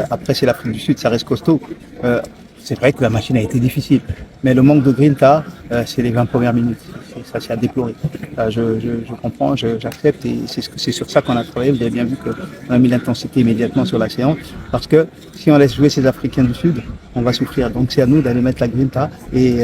Après, c'est l'Afrique du Sud, ça reste costaud. C'est vrai que la machine a été difficile, mais le manque de grinta, c'est les 20 premières minutes. Ça, c'est à déplorer. Je comprends, j'accepte et c'est sur ça qu'on a travaillé. Vous avez bien vu qu'on a mis l'intensité immédiatement sur la séance parce que si on laisse jouer ces Africains du Sud, on va souffrir. Donc c'est à nous d'aller mettre la grinta et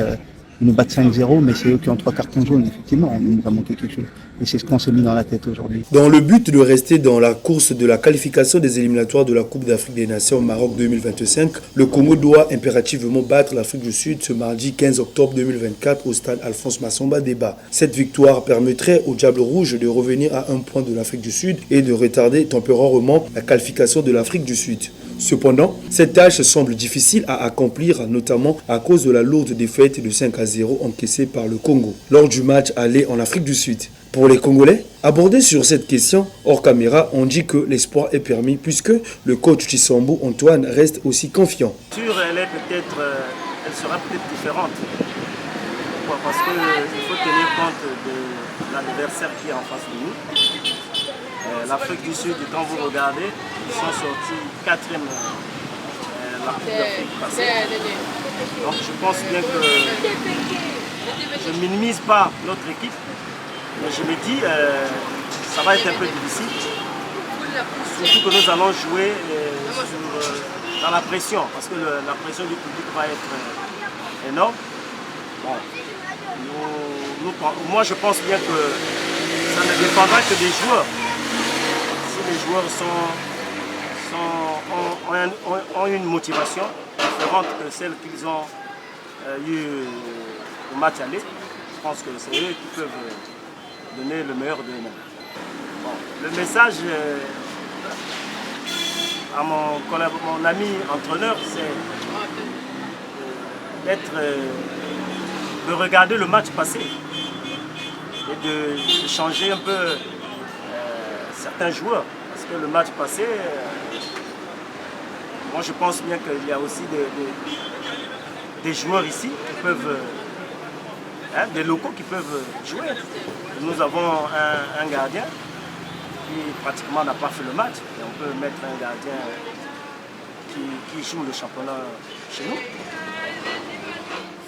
ils nous battent 5-0, mais c'est eux qui ont 3 cartons jaunes. Effectivement, on nous a manqué quelque chose. Et c'est ce qu'on s'est mis dans la tête aujourd'hui. Dans le but de rester dans la course de la qualification des éliminatoires de la Coupe d'Afrique des Nations au Maroc 2025, le Congo doit impérativement battre l'Afrique du Sud ce mardi 15 octobre 2024 au stade Alphonse Massamba Déba. Cette victoire permettrait aux Diables Rouges de revenir à un point de l'Afrique du Sud et de retarder temporairement la qualification de l'Afrique du Sud. Cependant, cette tâche semble difficile à accomplir, notamment à cause de la lourde défaite de 5-0 encaissée par le Congo lors du match aller en Afrique du Sud. Pour les Congolais, abordés sur cette question hors caméra, on dit que l'espoir est permis puisque le coach Tshisambu Antoine reste aussi confiant. Elle sera peut-être différente. Pourquoi? Parce qu'il faut tenir compte de l'adversaire qui est en face de nous. L'Afrique du Sud, quand vous regardez, ils sont sortis 4e la Coupe d'Afrique passée. Donc je pense bien que je ne minimise pas notre équipe, mais je me dis ça va être un peu difficile. Surtout que nous allons jouer dans la pression, parce que la pression du public va être énorme. Bon, moi je pense bien que ça ne dépendra que des joueurs. Si les joueurs ont une motivation différente que celle qu'ils ont eu au match aller, je pense que c'est eux qui peuvent donner le meilleur d'eux-mêmes. Bon, le message à mon ami entraîneur, c'est de regarder le match passé et de changer un peu certains joueurs. Parce que le match passé, moi je pense bien qu'il y a aussi des joueurs ici qui peuvent, des locaux qui peuvent jouer. Nous avons un gardien qui pratiquement n'a pas fait le match. Et on peut mettre un gardien qui joue le championnat chez nous.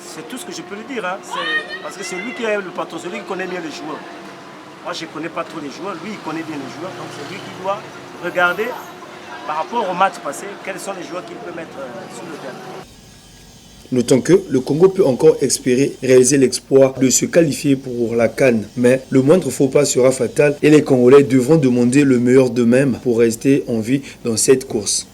C'est tout ce que je peux lui dire. Parce que c'est lui qui est le patron, c'est lui qui connaît bien les joueurs. Moi, je ne connais pas trop les joueurs. Lui, il connaît bien les joueurs. Donc, c'est lui qui doit regarder par rapport au match passé, quels sont les joueurs qu'il peut mettre sur le terrain. Notons que le Congo peut encore espérer réaliser l'exploit de se qualifier pour la CAN. Mais le moindre faux pas sera fatal et les Congolais devront demander le meilleur d'eux-mêmes pour rester en vie dans cette course.